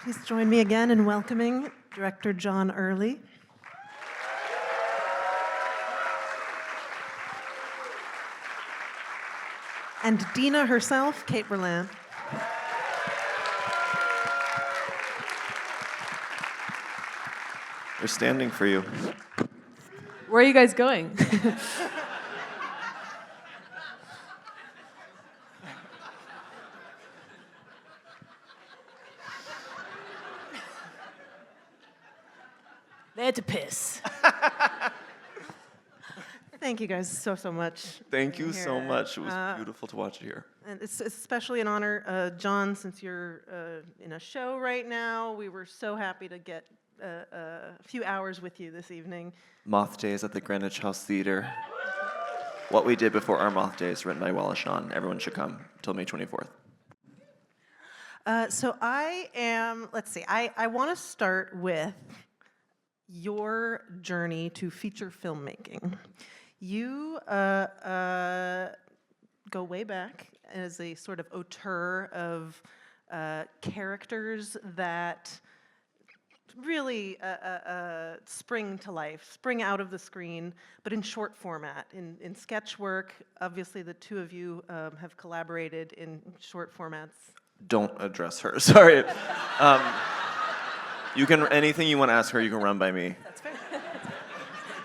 Please join me again in welcoming Director John Early. And Dina herself, Kate Berlant. They're standing for you. Where are you guys going? They had to piss. Thank you guys so much. Thank you so Here. much. It was beautiful to watch it here. And it's especially an honor, John, since you're in a show right now. We were so happy to get a few hours with you this evening. Moth Days at the Greenwich House Theater. What We Did Before Our Moth Days, written by Wallace Shawn. Everyone should come till May 24th. So I am, let's see, I want to start with your journey to feature filmmaking. You go way back as a sort of auteur of characters that really spring to life, spring out of the screen, but in short format, in sketch work. Obviously, the two of you have collaborated in short formats. Don't address her, sorry. Anything you want to ask her, you can run by me. That's fair.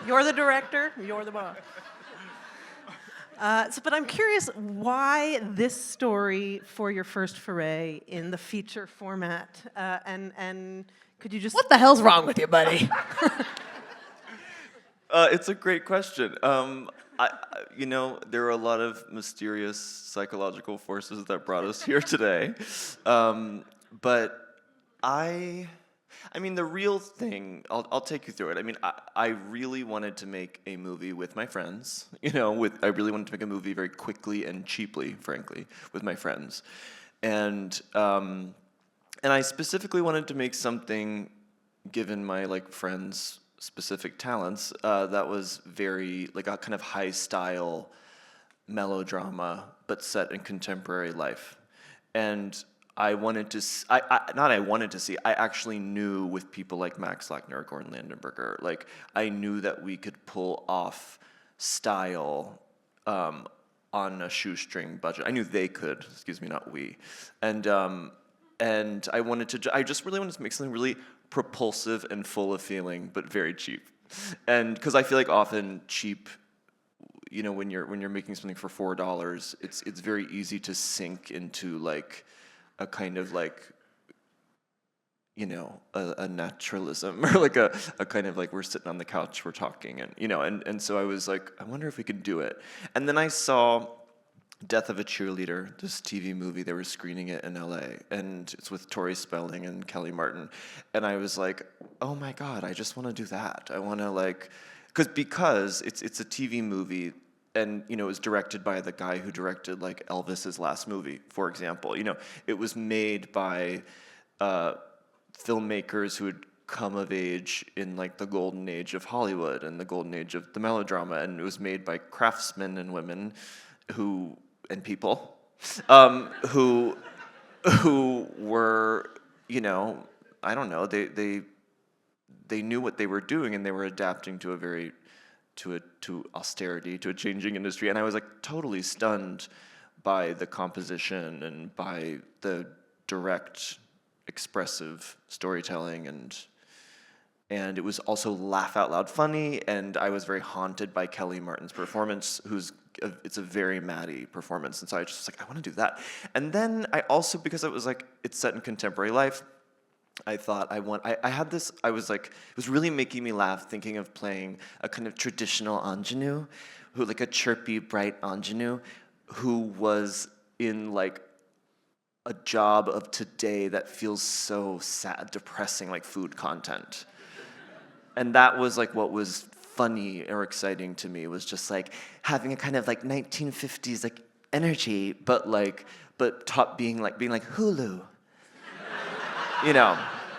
You're the director, you're the boss. But I'm curious why this story for your first foray in the feature format, and could you just... What the hell's wrong with you, buddy? It's a great question. There are a lot of mysterious psychological forces that brought us here today. But I mean, the real thing, I'll take you through it. I mean, I really wanted to make a movie with my friends. I really wanted to make a movie very quickly and cheaply, frankly, with my friends. And I specifically wanted to make something, given my friends' specific talents, that was very a kind of high style melodrama, but set in contemporary life. And I actually knew with people like Max Lackner or Gordon Landenberger, I knew that we could pull off style on a shoestring budget. I knew they could, not we. And I just really wanted to make something really propulsive and full of feeling, but very cheap. And because I feel like often cheap, when you're making something for $4, it's very easy to sink into a kind of a naturalism, or a kind of we're sitting on the couch, we're talking, and so I was I wonder if we could do it. And then I saw Death of a Cheerleader, this TV movie. They were screening it in LA, and it's with Tori Spelling and Kelly Martin. And I was like, oh my God, I just want to do that. I want to because it's a TV movie, and it was directed by the guy who directed Elvis's last movie, for example. It was made by filmmakers who had come of age in the golden age of Hollywood and the golden age of the melodrama, and it was made by craftsmen and women and people who were, I don't know, they knew what they were doing, and they were adapting to to austerity, to a changing industry. And I was totally stunned by the composition and by the direct, expressive storytelling, and it was also laugh out loud funny, and I was very haunted by Kelly Martin's performance, it's a very Maddie performance, and so I just was I want to do that. And then I also, because it was it's set in contemporary life, I thought I had this, it was really making me laugh thinking of playing a kind of traditional ingenue, who a chirpy, bright ingenue, who was in a job of today that feels so sad, depressing, food content. And that was what was funny or exciting to me, was just having a kind of 1950s energy, but being Hulu.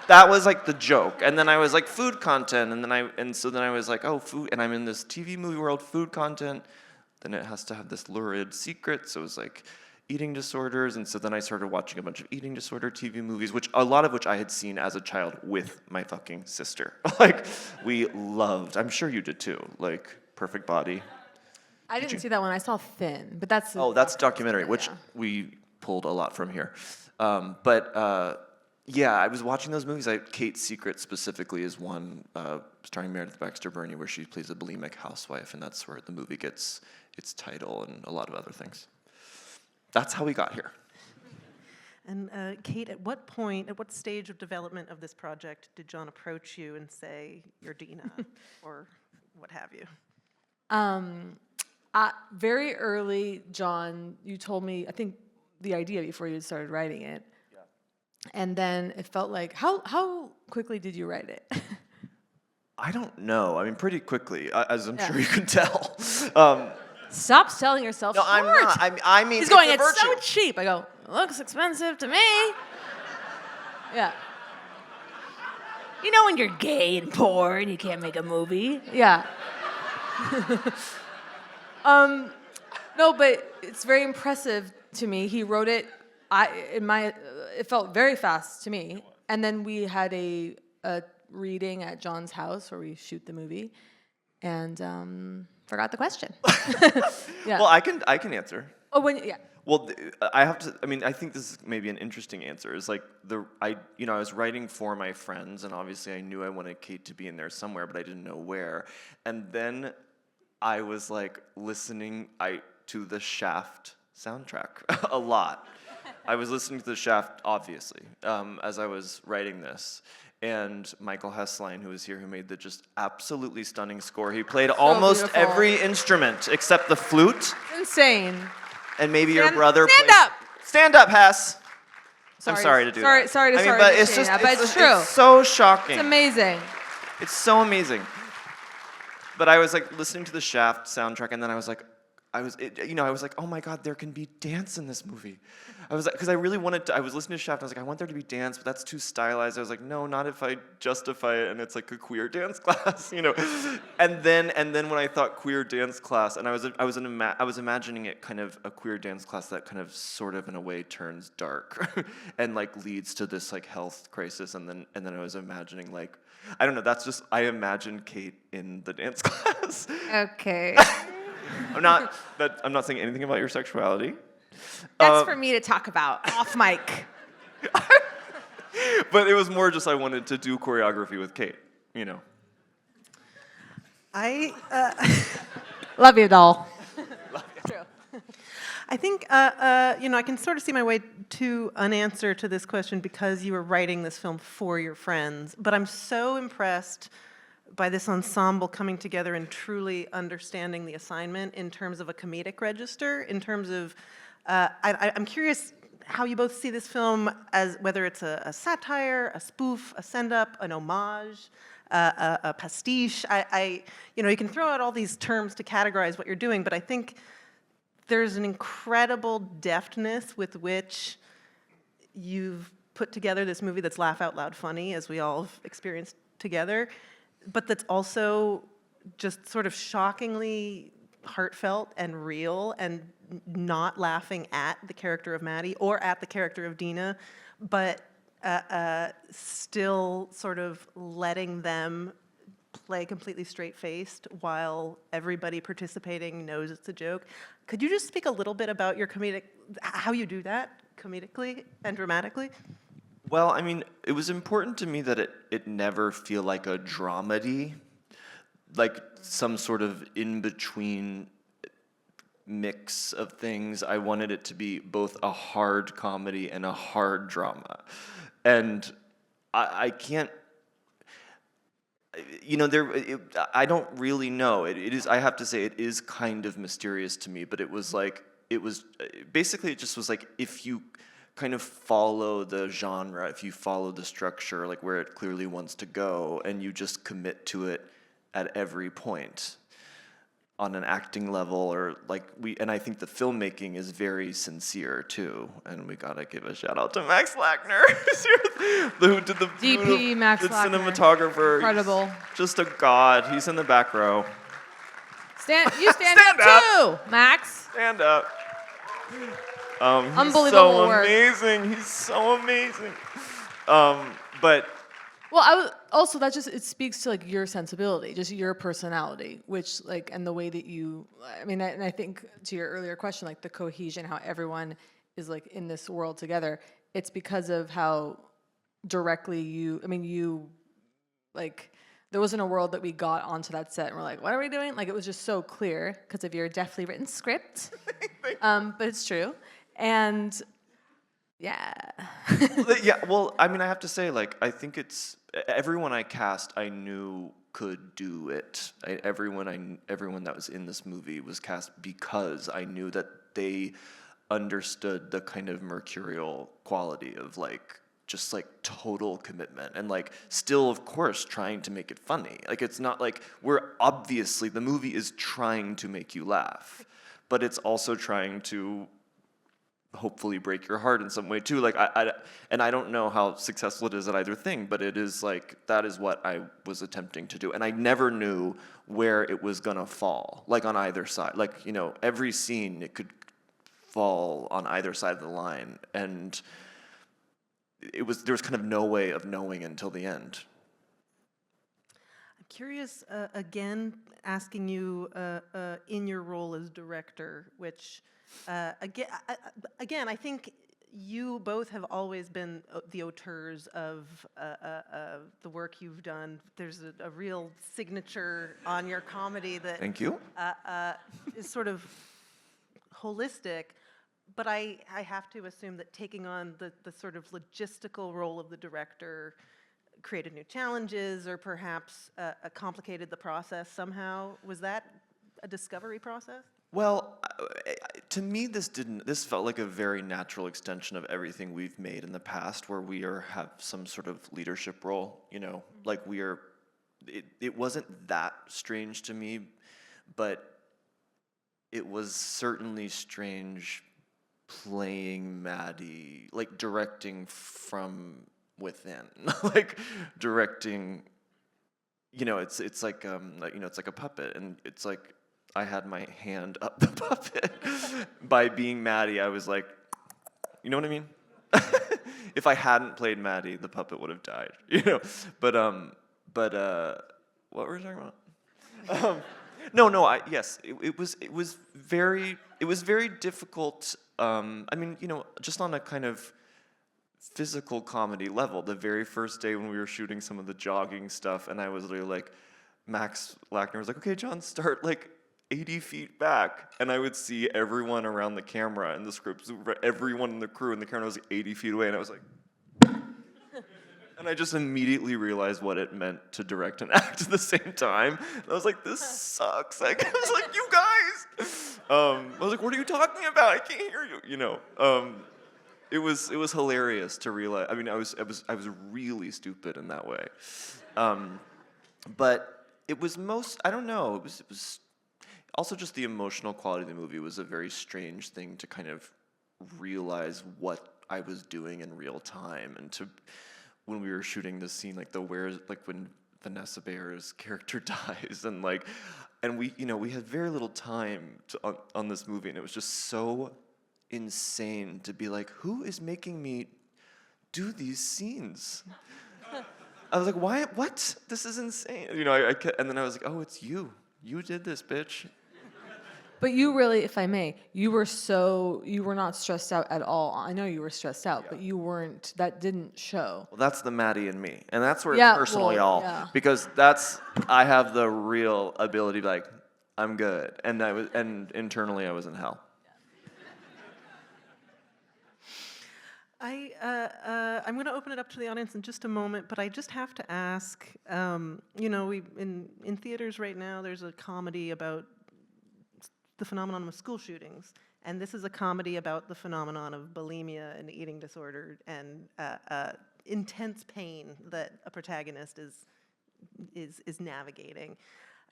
That was the joke. And then I was food content, and so then I was oh, food, and I'm in this TV movie world, food content, then it has to have this lurid secret, so it was eating disorders, and so then I started watching a bunch of eating disorder TV movies, a lot of which I had seen as a child with my fucking sister. Like, we loved, I'm sure you did too, like Perfect Body. I didn't see that one. I saw Thin, but that's That's a documentary, which we pulled a lot from here. Yeah, I was watching those movies. Kate's Secret specifically is one starring Meredith Baxter Burney, where she plays a bulimic housewife, and that's where the movie gets its title and a lot of other things. That's how we got here. And Kate, at what stage of development of this project did John approach you and say, you're Dina, or what have you? Very early, John, you told me, I think, the idea before you started writing it. Yeah. And then it felt like, how quickly did you write it? I don't know. I mean, pretty quickly, as I'm sure you can tell. Stop selling yourself short. I'm not. I mean, he's going, it's it's so cheap. I go, looks expensive to me. Yeah. You know when you're gay and poor and you can't make a movie? Yeah. No, but it's very impressive to me. He wrote it. It felt very fast to me. And then we had a reading at John's house where we shoot the movie, and forgot the question. Yeah. Well, I can answer. Oh, Well, I have to. I mean, I think this is maybe an interesting answer. Is like I was writing for my friends, and obviously I knew I wanted Kate to be in there somewhere, but I didn't know where. And then I was like listening to the Shaft soundtrack a lot. I was listening to the Shaft, obviously, as I was writing this. And Michael Hesslein, who was here, who made the just absolutely stunning score. He played almost beautiful. every instrument except the flute. Insane. And maybe your brother. Stand up. Stand up, Hess. I'm sorry to do that. Sorry to I mean, start but saying it's just, that, but it's true. It's so shocking. It's amazing. It's so amazing. But I was like listening to the Shaft soundtrack, and then I was like, I was like, oh my God, there can be dance in this movie. I was like, because I really wanted to. I was listening to Shaft, and I was like, I want there to be dance, but that's too stylized. I was like, no, not if I justify it, and it's like a queer dance class, And then when I thought queer dance class, and I was imagining it kind of a queer dance class that kind of sort of in a way turns dark, and like leads to this like health crisis, and then I was imagining like, I don't know. That's just I imagined Kate in the dance class. Okay. I'm not saying anything about your sexuality. That's for me to talk about off mic. But it was more just I wanted to do choreography with Kate, Love you, doll. I think, I can sort of see my way to an answer to this question because you were writing this film for your friends. But I'm so impressed by this ensemble coming together and truly understanding the assignment in terms of a comedic register, in terms of, I'm curious how you both see this film as whether it's a satire, a spoof, a send-up, an homage, a pastiche. You can throw out all these terms to categorize what you're doing, but I think there's an incredible deftness with which you've put together this movie that's laugh out loud funny, as we all have experienced together, but that's also just sort of shockingly heartfelt and real and not laughing at the character of Maddie or at the character of Dina, but still sort of letting them play completely straight-faced while everybody participating knows it's a joke. Could you just speak a little bit about your how you do that comedically and dramatically? Well, I mean, it was important to me that it never feel like a dramedy, like some sort of in-between mix of things. I wanted it to be both a hard comedy and a hard drama. And I can't, I don't really know. It is, I have to say, it is kind of mysterious to me, but it was basically it just was like, if you kind of follow the genre, if you follow the structure, like where it clearly wants to go, and you just commit to it at every point on an acting level, or and I think the filmmaking is very sincere too, and we gotta give a shout out to Max Lackner, who did the DP Max the Lackner. cinematographer. Incredible. He's just a god. He's in the back row. You stand Stand up too, Max. Stand up. He's Unbelievable so work. amazing. He's so amazing. But Well, also that just it speaks to like your sensibility, just your personality, which like and the way that you. I mean, and I think to your earlier question, like the cohesion, how everyone is like in this world together. It's because of how directly you. I mean, you like there wasn't a world that we got onto that set and we're like, what are we doing? Like it was just so clear because of your deftly written script. But it's true, and yeah. yeah, well, I mean, I have to say, like, I think it's everyone I cast, I knew could do it. Everyone that was in this movie was cast because I knew that they understood the kind of mercurial quality of like just like total commitment and like still of course trying to make it funny. Like it's not like the movie is trying to make you laugh, but it's also trying to hopefully break your heart in some way too. Like I don't know how successful it is at either thing, but it is like that is what I was attempting to do, and I never knew where it was gonna fall, like on either side. Like every scene it could fall on either side of the line, and there was kind of no way of knowing until the end. I'm curious, again, asking you in your role as director, which, again, I think you both have always been the auteurs of the work you've done. There's a real signature on your comedy that Thank you. is sort of holistic. But I have to assume that taking on the sort of logistical role of the director created new challenges or perhaps complicated the process somehow. Was that a discovery process? Well, to me, this felt like a very natural extension of everything we've made in the past, where we have some sort of leadership role. Like it wasn't that strange to me, but it was certainly strange playing Maddie, like directing from within, like directing. It's like it's like a puppet, and it's like I had my hand up the puppet. By being Maddie, I was like, you know what I mean? If I hadn't played Maddie, the puppet would have died. What were we talking about? No. Yes, it was very difficult. I mean, just on a kind of physical comedy level. The very first day when we were shooting some of the jogging stuff, and I was literally like, Max Lackner was like, okay, John, start like 80 feet back, and I would see everyone around the camera and the scripts, everyone in the crew, and the camera was like 80 feet away, and I was like. And I just immediately realized what it meant to direct and act at the same time. And I was like, this sucks. Like, I was like, you guys. I was like, what are you talking about? I can't hear you. It was hilarious to realize. I mean, I was really stupid in that way. But it was I don't know. It was also just the emotional quality of the movie was a very strange thing to kind of realize what I was doing in real time, and when we were shooting this scene, like when Vanessa Bayer's character dies, and we had very little time on this movie, and it was just so insane to be like, who is making me do these scenes? I was like, why? What? This is insane. And then I was like, oh, it's you. You did this, bitch. But you really, if I may, you were not stressed out at all. I know you were stressed out, but you weren't, that didn't show. Well, that's the Maddie and me. And that's where Yeah, it's personal, well, y'all. yeah. Because I have the real ability to be like, I'm good. And internally I was in hell. I'm going to open it up to the audience in just a moment, but I just have to ask, we in theaters right now, there's a comedy about the phenomenon of school shootings, and this is a comedy about the phenomenon of bulimia and eating disorder and intense pain that a protagonist is navigating.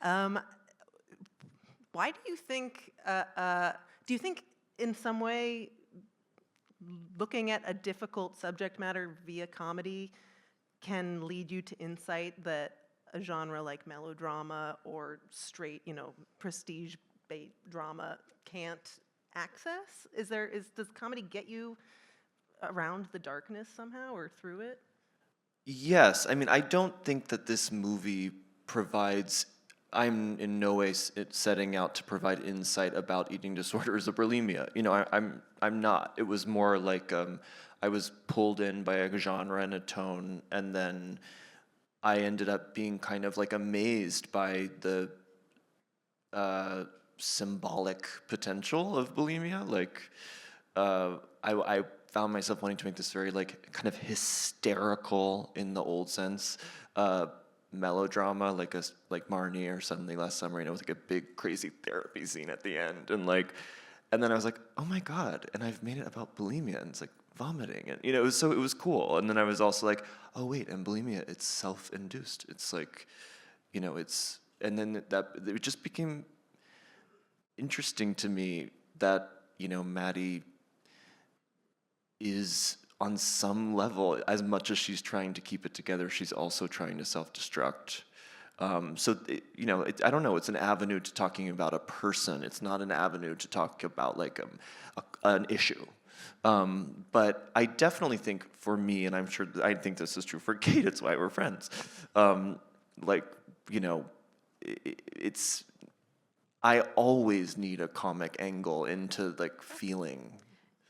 Why do you think? Do you think in some way looking at a difficult subject matter via comedy can lead you to insight that a genre like melodrama or straight, prestige bait drama can't access? Does comedy get you around the darkness somehow or through it? Yes, I mean, I don't think that this movie provides. I'm in no way setting out to provide insight about eating disorders or bulimia. I'm not. It was more like I was pulled in by a genre and a tone, and then I ended up being kind of like amazed by the symbolic potential of bulimia. Like, I found myself wanting to make this very like kind of hysterical in the old sense melodrama, like Marnie or Suddenly Last Summer, with like a big crazy therapy scene at the end, and then I was like, oh my god, and I've made it about bulimia, and it's like vomiting, and it was cool. And then I was also like, oh wait, and bulimia, it's self-induced. It's like, and then it just became interesting to me that Maddie is on some level, as much as she's trying to keep it together, she's also trying to self-destruct. I don't know. It's an avenue to talking about a person. It's not an avenue to talk about like an issue. But I definitely think for me, and I'm sure I think this is true for Kate. It's why we're friends. It's. I always need a comic angle into like feeling.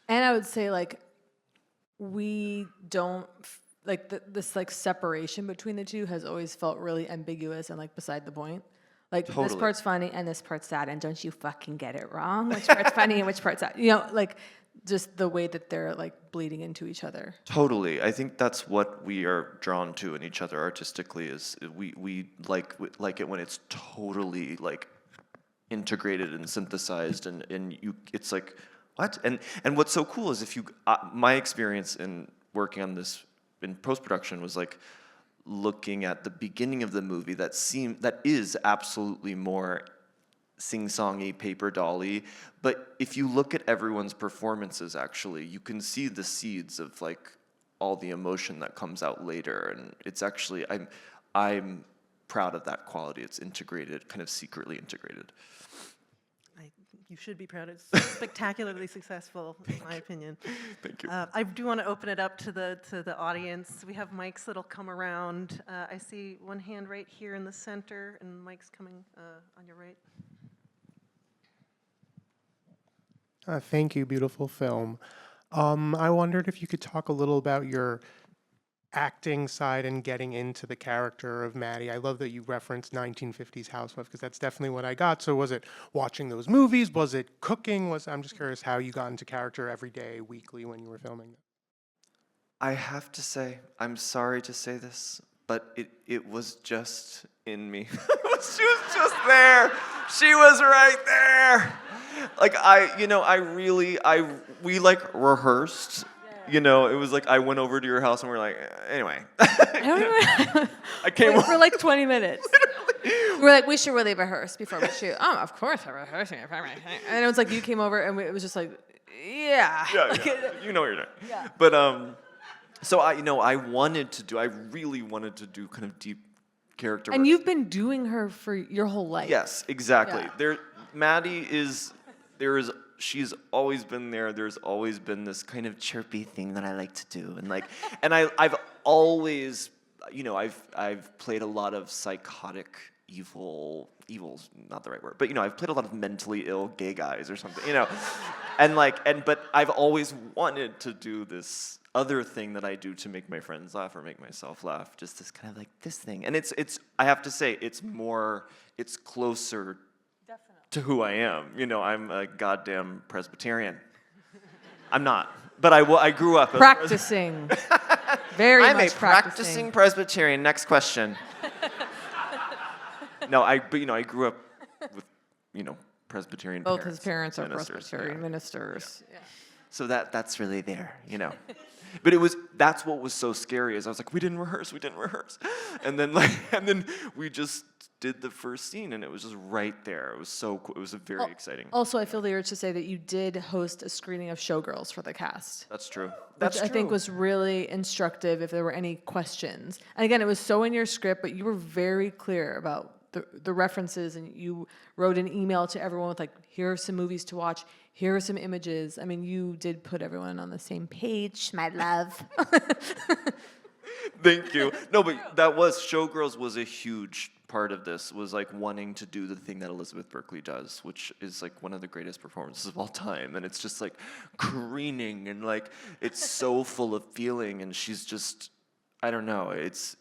And I would say like we don't this like separation between the two has always felt really ambiguous and like beside the point. Like this Totally. part's funny and this part's sad, and don't you fucking get it wrong? Which part's funny and which part's sad? Like just the way that they're like bleeding into each other. Totally. I think that's what we are drawn to in each other artistically, is we like it when it's totally like integrated and synthesized, and it's like, what? And what's so cool is my experience in working on this in post-production was like looking at the beginning of the movie that is absolutely more sing-songy, paper dolly, but if you look at everyone's performances, actually, you can see the seeds of like all the emotion that comes out later, and it's actually, I'm proud of that quality. It's integrated, kind of secretly integrated. You should be proud. It's spectacularly successful, in my opinion. Thank you. I do want to open it up to the audience. We have mics that'll come around. I see one hand right here in the center, and mics coming on your right. Thank you, beautiful film. I wondered if you could talk a little about your acting side and getting into the character of Maddie. I love that you referenced 1950s housewife, because that's definitely what I got. So was it watching those movies? Was it cooking? I'm just curious how you got into character every day, weekly when you were filming. I have to say, I'm sorry to say this, but it was just in me. She was just there. She was right there. Like we like rehearsed. It was like I went over to your house and we were like, anyway. I don't know. I came over for like 20 minutes. We're like, we should really rehearse before we shoot. Oh, of course we're rehearsing. And it was like you came over and it was just like, yeah. Yeah. You know what you're doing. Yeah. But so I really wanted to do kind of deep character And work. you've been doing her for your whole life. Yes, exactly. Yeah. Maddie she's always been there. There's always been this kind of chirpy thing that I like to do, and I've always, I've played a lot of psychotic evil's not the right word, but I've played a lot of mentally ill gay guys or something, but I've always wanted to do this other thing that I do to make my friends laugh or make myself laugh, just this kind of like this thing, and it's I have to say it's closer to who I am. I'm a goddamn Presbyterian. I'm not, but I grew up Practicing. Very I'm much a practicing Presbyterian. Next question. No, I grew up with, Presbyterian Both parents. his parents are ministers, Presbyterian yeah. we Yeah. So that's really there, But that's what was so scary, is I was like, we didn't rehearse. And then we just did the first scene, and it was just right there. It was so cool. It was very exciting. Also, I feel the urge to say that you did host a screening of Showgirls for the cast. That's true. Which I think was really instructive if there were any questions. And again, it was so in your script, but you were very clear about the references, and you wrote an email to everyone with like, here are some movies to watch, here are some images. I mean, you did put everyone on the same page, my love. Thank you. No, but that was Showgirls was a huge part of this. Was like wanting to do the thing that Elizabeth Berkley does, which is like one of the greatest performances of all time, and it's just like careening and like it's so full of feeling, and she's just, I don't know. It's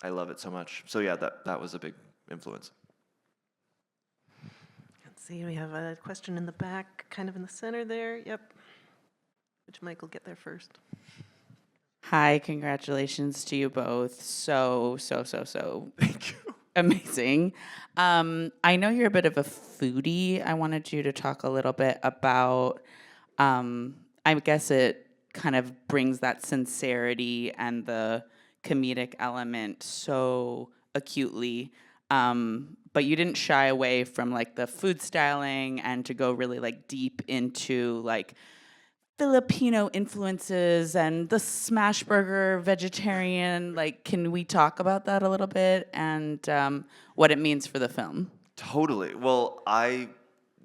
I love it so much. So yeah, that was a big influence. Let's see, we have a question in the back, kind of in the center there. Yep. Which Mike will get there first. Hi, congratulations to you both. So Thank you. amazing. I know you're a bit of a foodie. I wanted you to talk a little bit about, I guess it kind of brings that sincerity and the comedic element so acutely. But you didn't shy away from like the food styling and to go really like deep into like Filipino influences and the smash burger vegetarian. Like, can we talk about that a little bit and what it means for the film? Totally. Well,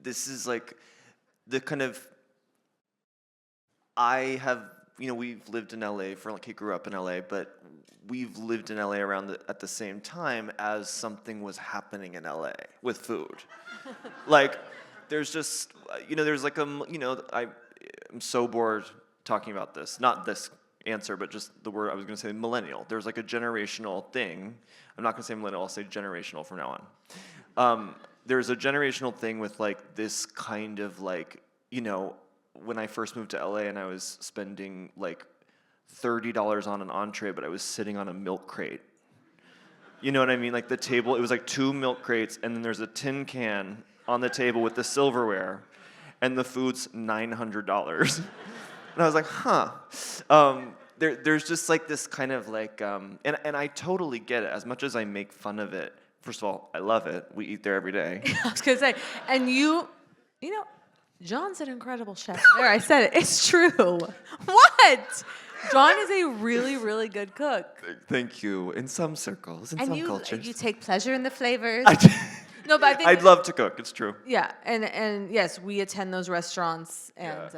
this is like the kind of, I have, we've lived in LA for, like, he grew up in LA, but we've lived in LA at the same time as something was happening in LA with food. Like, there's just, there's like I'm so bored talking about this. Not this answer, but just the word I was going to say, millennial. There's like a generational thing. I'm not going to say millennial, I'll say generational from now on. There's a generational thing with like this kind of like, when I first moved to LA and I was spending like $30 on an entree, but I was sitting on a milk crate. You know what I mean? Like the table, it was like 2 milk crates, and then there's a tin can on the table with the silverware, and the food's $900. And I was like, huh. There's just like this kind of like, and I totally get it. As much as I make fun of it, first of all, I love it. We eat there every day. I was gonna say, and John's an incredible chef. There, I said it. It's true. What? John is a really, really good cook. Thank you. In some circles, in some cultures. You take pleasure in the flavors. I do. No, but I think I'd love to cook. It's true. yeah, and yes, we attend those restaurants, and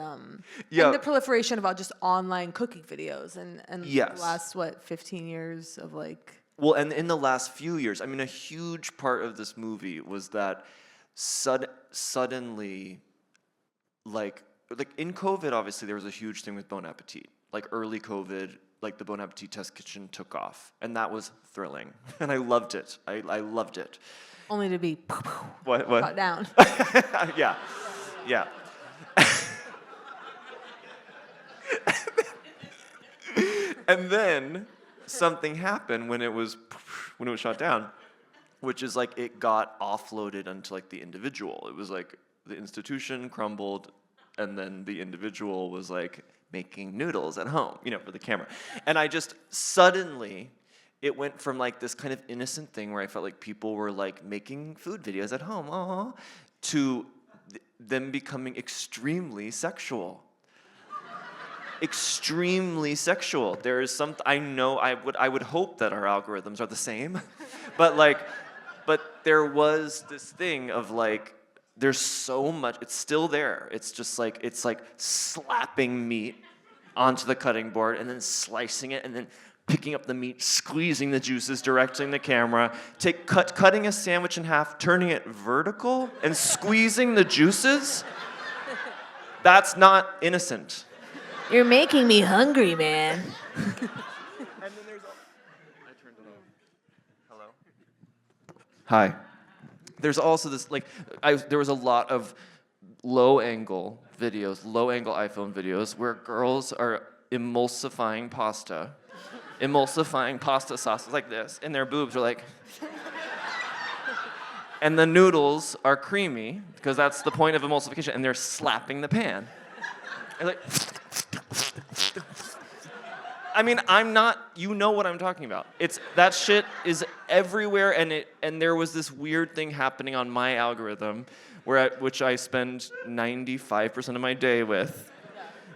Yeah. and the proliferation of just online cooking videos, and Yes. the last 15 years of like. Well, and in the last few years, I mean, a huge part of this movie was that suddenly, like in COVID, obviously there was a huge thing with Bon Appetit. Like early COVID, like the Bon Appetit test kitchen took off, and that was thrilling, and I loved it. I loved it. Only to be What? cut down. Yeah. And then something happened when it was shot down, which is like it got offloaded onto like the individual. It was like the institution crumbled, and then the individual was like making noodles at home, for the camera. And I just suddenly, it went from like this kind of innocent thing where I felt like people were like making food videos at home, to them becoming extremely sexual. Extremely sexual. There is some, I know, I would hope that our algorithms are the same, but there was this thing of like, there's so much, it's still there. It's just like, it's like slapping meat onto the cutting board and then slicing it and then picking up the meat, squeezing the juices, directing the camera, cutting a sandwich in half, turning it vertical and squeezing the juices. That's not innocent. You're making me hungry, man. And then there's I turned it off. Hello? Hi. There's also this, there was a lot of low-angle iPhone videos where girls are emulsifying pasta sauces like this, and their boobs are like, and the noodles are creamy, because that's the point of emulsification, and they're slapping the pan. And like, I mean, you know what I'm talking about. That shit is everywhere, and there was this weird thing happening on my algorithm, which I spend 95% of my day with,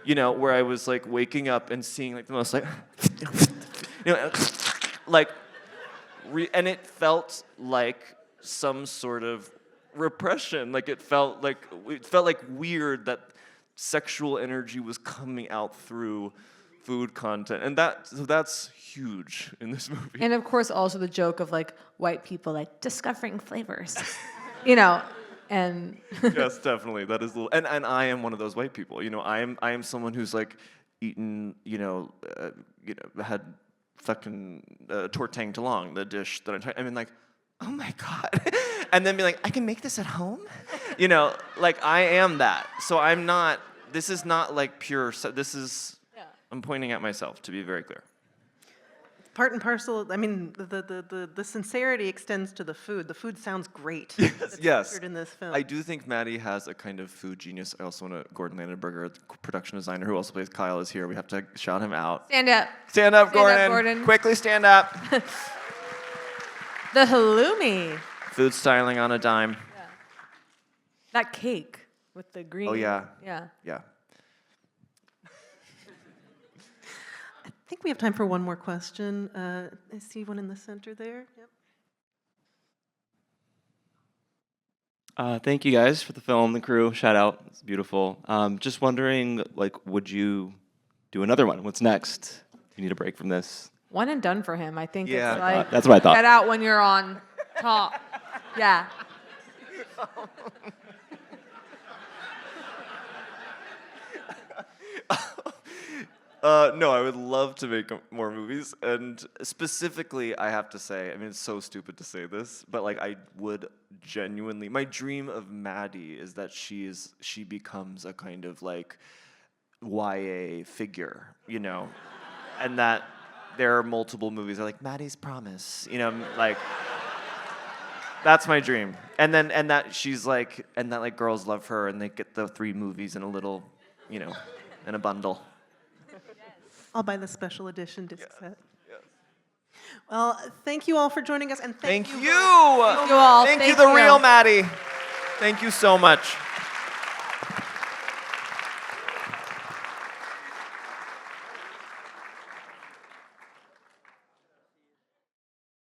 where I was like waking up and seeing like the most like, and it felt like some sort of repression. Like it felt like weird that sexual energy was coming out through food content, and that's huge in this movie. And of course, also the joke of like white people like discovering flavors, you know, and Yes, definitely. That is a little, and I am one of those white people. You know, I am someone who's like eaten, had fucking tortang talong, the dish that I mean, like, oh my god, and then be like, I can make this at home, you know, like I am that. So I'm not. This is not like pure. This is. I'm pointing at myself, to be very clear. Part and parcel. I mean, the sincerity extends to the food. The food sounds great. Yes. Featured in this film. I do think Maddie has a kind of food genius. I also want to. Gordon Landenberger, the production designer, who also plays Kyle, is here. We have to shout him out. stand up. Stand up, Stand up, Gordon. Gordon. Quickly stand up. The halloumi. Food styling on a dime. That cake with the green. Oh, yeah. Yeah. Yeah. I think we have time for one more question. I see one in the center there. Yep. Thank you guys for the film, the crew. Shout out, it's beautiful. Just wondering, like, would you do another one? What's next? You need a break from this. One and done for him. I think Yeah. it's like That's what I thought. get out when you're on top. Yeah. No, I would love to make more movies, and specifically, I have to say, I mean, it's so stupid to say this, but like, I would genuinely. My dream of Maddie is that she becomes a kind of like YA figure, you know, and that there are multiple movies that are like Maddie's Promise, you know, like. That's my dream, and that she's like, and that like girls love her, and they get the 3 movies in a little, you know, in a bundle. I'll buy the special edition disc set. Yes. Well, thank you all for joining us, and thank you. Thank you. Thank you all. Thank you, Thank the you. real Maddie. Thank you so much.